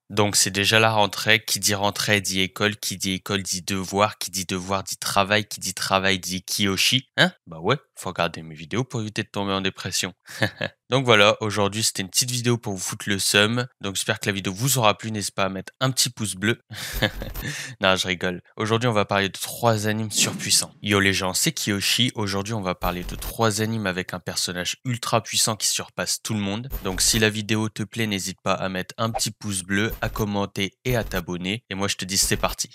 Donc c'est déjà la rentrée dit école dit devoir dit travail dit Kiyoshi. Hein? Bah ouais, faut regarder mes vidéos pour éviter de tomber en dépression. Donc voilà, aujourd'hui c'était une petite vidéo pour vous foutre le seum. Donc j'espère que la vidéo vous aura plu, n'hésitez pas à mettre un petit pouce bleu. Non, je rigole. Aujourd'hui on va parler de 3 animes surpuissants. Yo les gens, c'est Kiyoshi. Aujourd'hui on va parler de 3 animes avec un personnage ultra puissant qui surpasse tout le monde. Donc si la vidéo te plaît, n'hésite pas à mettre un petit pouce bleu, à commenter et à t'abonner. Et moi je te dis c'est parti.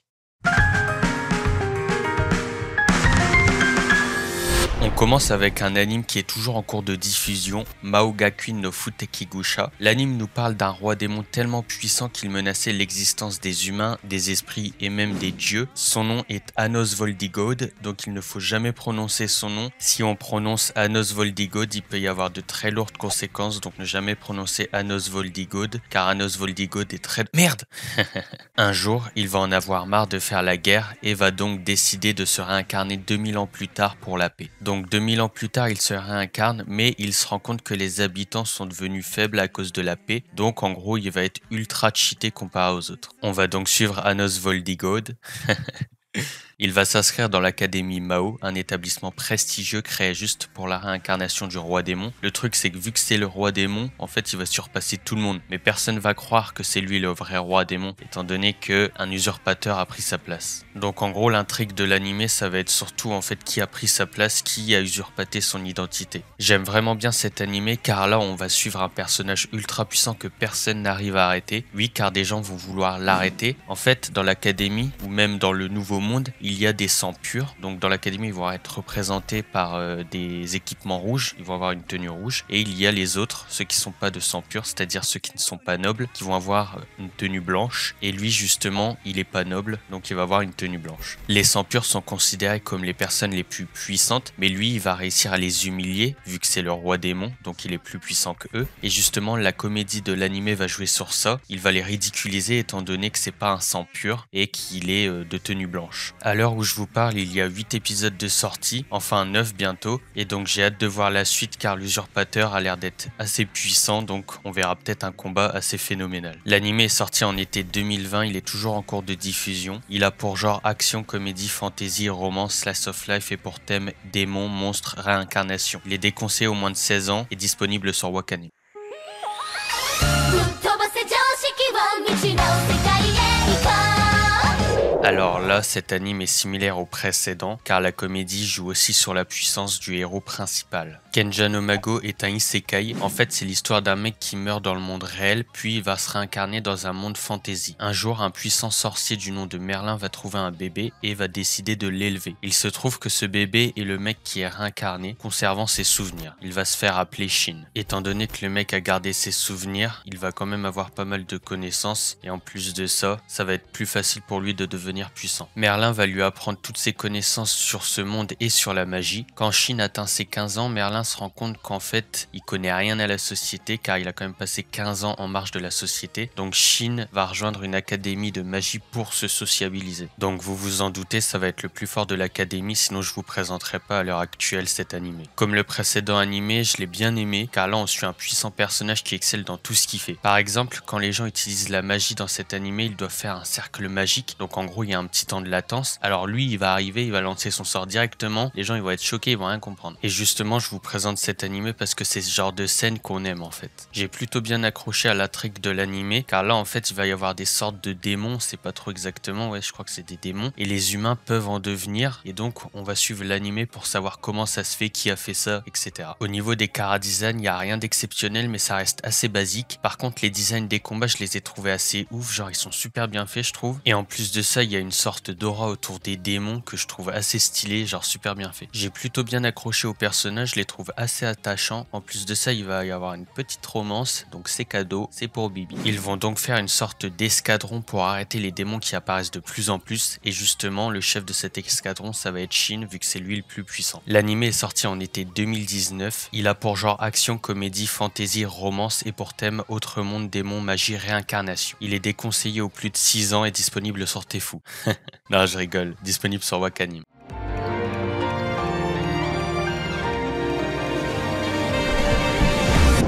On commence avec un anime qui est toujours en cours de diffusion, Maogakuin no Futekigusha. L'anime nous parle d'un roi démon tellement puissant qu'il menaçait l'existence des humains, des esprits et même des dieux. Son nom est Anos Voldigod, donc il ne faut jamais prononcer son nom. Si on prononce Anos Voldigod, il peut y avoir de très lourdes conséquences, donc ne jamais prononcer Anos Voldigod, car Anos Voldigod est très... Merde. Un jour, il va en avoir marre de faire la guerre et va donc décider de se réincarner 2000 ans plus tard pour la paix. Donc 2000 ans plus tard, il se réincarne, mais il se rend compte que les habitants sont devenus faibles à cause de la paix. Donc en gros, il va être ultra cheaté comparé aux autres. On va donc suivre Anos Voldigod. Il va s'inscrire dans l'académie Mao, un établissement prestigieux créé juste pour la réincarnation du roi démon. Le truc c'est que vu que c'est le roi démon, en fait il va surpasser tout le monde. Mais personne va croire que c'est lui le vrai roi démon, étant donné qu'un usurpateur a pris sa place. Donc en gros l'intrigue de l'anime ça va être surtout en fait qui a pris sa place, qui a usurpaté son identité. J'aime vraiment bien cet anime car là on va suivre un personnage ultra puissant que personne n'arrive à arrêter. Oui, car des gens vont vouloir l'arrêter. En fait dans l'académie ou même dans le nouveau monde, il y a des sangs purs. Donc dans l'académie, ils vont être représentés par des équipements rouges. Ils vont avoir une tenue rouge. Et il y a les autres, ceux qui ne sont pas de sang pur, c'est-à-dire ceux qui ne sont pas nobles, qui vont avoir une tenue blanche. Et lui, justement, il n'est pas noble, donc il va avoir une tenue blanche. Les sangs purs sont considérés comme les personnes les plus puissantes, mais lui, il va réussir à les humilier, vu que c'est le roi démon, donc il est plus puissant que eux. Et justement, la comédie de l'anime va jouer sur ça. Il va les ridiculiser étant donné que c'est pas un sang pur et qu'il est de tenue blanche. À l'heure où je vous parle, il y a 8 épisodes de sortie, enfin 9 bientôt, et donc j'ai hâte de voir la suite car l'usurpateur a l'air d'être assez puissant, donc on verra peut-être un combat assez phénoménal. L'anime est sorti en été 2020, il est toujours en cours de diffusion. Il a pour genre action, comédie, fantasy, romance, slice of life et pour thème démon, monstre, réincarnation. Il est déconseillé aux moins de 16 ans et disponible sur Wakanim. Alors là, cet anime est similaire au précédent, car la comédie joue aussi sur la puissance du héros principal. Kenja no Mago est un isekai. En fait, c'est l'histoire d'un mec qui meurt dans le monde réel, puis il va se réincarner dans un monde fantasy. Un jour, un puissant sorcier du nom de Merlin va trouver un bébé et va décider de l'élever. Il se trouve que ce bébé est le mec qui est réincarné, conservant ses souvenirs. Il va se faire appeler Shin. Étant donné que le mec a gardé ses souvenirs, il va quand même avoir pas mal de connaissances, et en plus de ça, ça va être plus facile pour lui de devenir puissant. Merlin va lui apprendre toutes ses connaissances sur ce monde et sur la magie. Quand Shin atteint ses 15 ans, Merlin se rend compte qu'en fait, il connaît rien à la société car il a quand même passé 15 ans en marge de la société. Donc Shin va rejoindre une académie de magie pour se sociabiliser. Donc vous vous en doutez, ça va être le plus fort de l'académie, sinon je vous présenterai pas à l'heure actuelle cet animé. Comme le précédent animé, je l'ai bien aimé car là on suit un puissant personnage qui excelle dans tout ce qu'il fait. Par exemple, quand les gens utilisent la magie dans cet animé, ils doivent faire un cercle magique. Donc en gros, il y a un petit temps de latence. Alors lui, il va arriver, il va lancer son sort directement. Les gens, ils vont être choqués, ils vont rien comprendre. Et justement, je vous présente cet animé parce que c'est ce genre de scène qu'on aime en fait. J'ai plutôt bien accroché à l'intrigue de l'animé car là, en fait, il va y avoir des sortes de démons. C'est pas trop exactement, ouais, je crois que c'est des démons. Et les humains peuvent en devenir. Et donc, on va suivre l'animé pour savoir comment ça se fait, qui a fait ça, etc. Au niveau des chara-design, il n'y a rien d'exceptionnel, mais ça reste assez basique. Par contre, les designs des combats, je les ai trouvés assez ouf. Genre, ils sont super bien faits, je trouve. Et en plus de ça, il y a une sorte d'aura autour des démons que je trouve assez stylé, genre super bien fait. J'ai plutôt bien accroché aux personnages, je les trouve assez attachants. En plus de ça, il va y avoir une petite romance, donc c'est cadeau, c'est pour Bibi. Ils vont donc faire une sorte d'escadron pour arrêter les démons qui apparaissent de plus en plus. Et justement, le chef de cet escadron, ça va être Shin, vu que c'est lui le plus puissant. L'anime est sorti en été 2019. Il a pour genre action, comédie, fantasy, romance et pour thème autre monde, démons, magie, réincarnation. Il est déconseillé aux plus de 6 ans et disponible sur Tefou. Non, je rigole. Disponible sur Wakanim.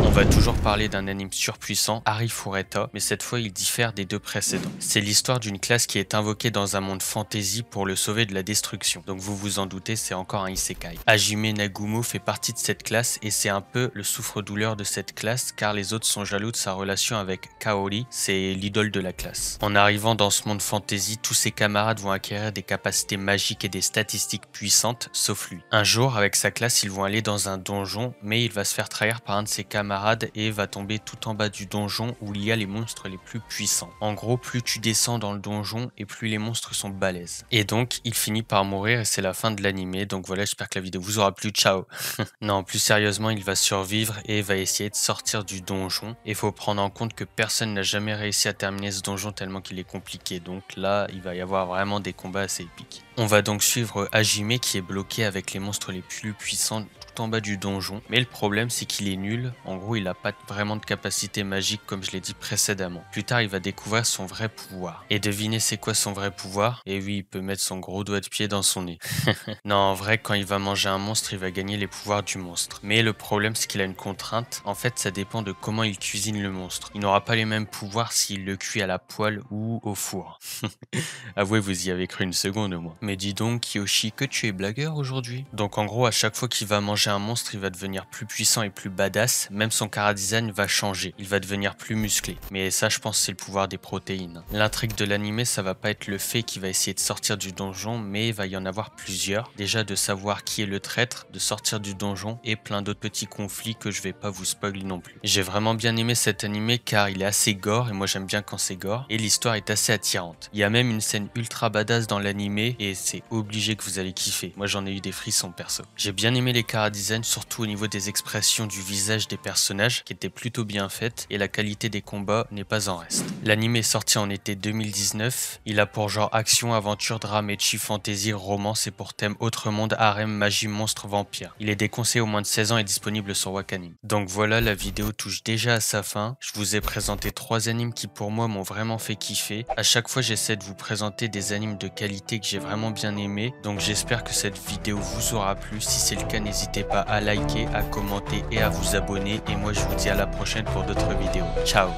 On va toujours parler d'un anime surpuissant, Arifureta, mais cette fois il diffère des deux précédents. C'est l'histoire d'une classe qui est invoquée dans un monde fantasy pour le sauver de la destruction. Donc vous vous en doutez, c'est encore un isekai. Hajime Nagumo fait partie de cette classe et c'est un peu le souffre-douleur de cette classe car les autres sont jaloux de sa relation avec Kaori, c'est l'idole de la classe. En arrivant dans ce monde fantasy, tous ses camarades vont acquérir des capacités magiques et des statistiques puissantes, sauf lui. Un jour, avec sa classe, ils vont aller dans un donjon, mais il va se faire trahir par un de ses camarades et va tomber tout en bas du donjon où il y a les monstres les plus puissants. En gros, plus tu descends dans le donjon et plus les monstres sont balèzes. Et donc, il finit par mourir et c'est la fin de l'animé. Donc voilà, j'espère que la vidéo vous aura plu. Ciao. Non, plus sérieusement, il va survivre et va essayer de sortir du donjon. Et il faut prendre en compte que personne n'a jamais réussi à terminer ce donjon tellement qu'il est compliqué. Donc là, il va y avoir vraiment des combats assez épiques. On va donc suivre Hajime qui est bloqué avec les monstres les plus puissants en bas du donjon, mais le problème c'est qu'il est nul, en gros il n'a pas vraiment de capacité magique comme je l'ai dit précédemment. Plus tard il va découvrir son vrai pouvoir. Et devinez c'est quoi son vrai pouvoir? Et oui, il peut mettre son gros doigt de pied dans son nez. Non, en vrai quand il va manger un monstre il va gagner les pouvoirs du monstre. Mais le problème c'est qu'il a une contrainte, en fait ça dépend de comment il cuisine le monstre. Il n'aura pas les mêmes pouvoirs s'il le cuit à la poêle ou au four. Avouez vous y avez cru une seconde au moins. Mais dis donc Kiyoshi, que tu es blagueur aujourd'hui? Donc en gros à chaque fois qu'il va manger un monstre, il va devenir plus puissant et plus badass, même son chara-design va changer, il va devenir plus musclé. Mais ça je pense c'est le pouvoir des protéines. L'intrigue de l'anime ça va pas être le fait qu'il va essayer de sortir du donjon, mais il va y en avoir plusieurs. Déjà de savoir qui est le traître, de sortir du donjon et plein d'autres petits conflits que je vais pas vous spoiler non plus. J'ai vraiment bien aimé cet anime car il est assez gore et moi j'aime bien quand c'est gore et l'histoire est assez attirante. Il y a même une scène ultra badass dans l'anime et c'est obligé que vous allez kiffer. Moi j'en ai eu des frissons perso. J'ai bien aimé les chara-design surtout au niveau des expressions du visage des personnages qui étaient plutôt bien faites et la qualité des combats n'est pas en reste. L'anime est sorti en été 2019, il a pour genre action, aventure, drame, ecchi, fantasy, romance et pour thème autre monde, harem, magie, monstre, vampire. Il est déconseillé aux moins de 16 ans et disponible sur Wakanim. Donc voilà, la vidéo touche déjà à sa fin. Je vous ai présenté 3 animes qui pour moi m'ont vraiment fait kiffer. À chaque fois j'essaie de vous présenter des animes de qualité que j'ai vraiment bien aimé. Donc j'espère que cette vidéo vous aura plu. Si c'est le cas, n'hésitez pas à liker, à commenter et à vous abonner. Et moi je vous dis à la prochaine pour d'autres vidéos. Ciao!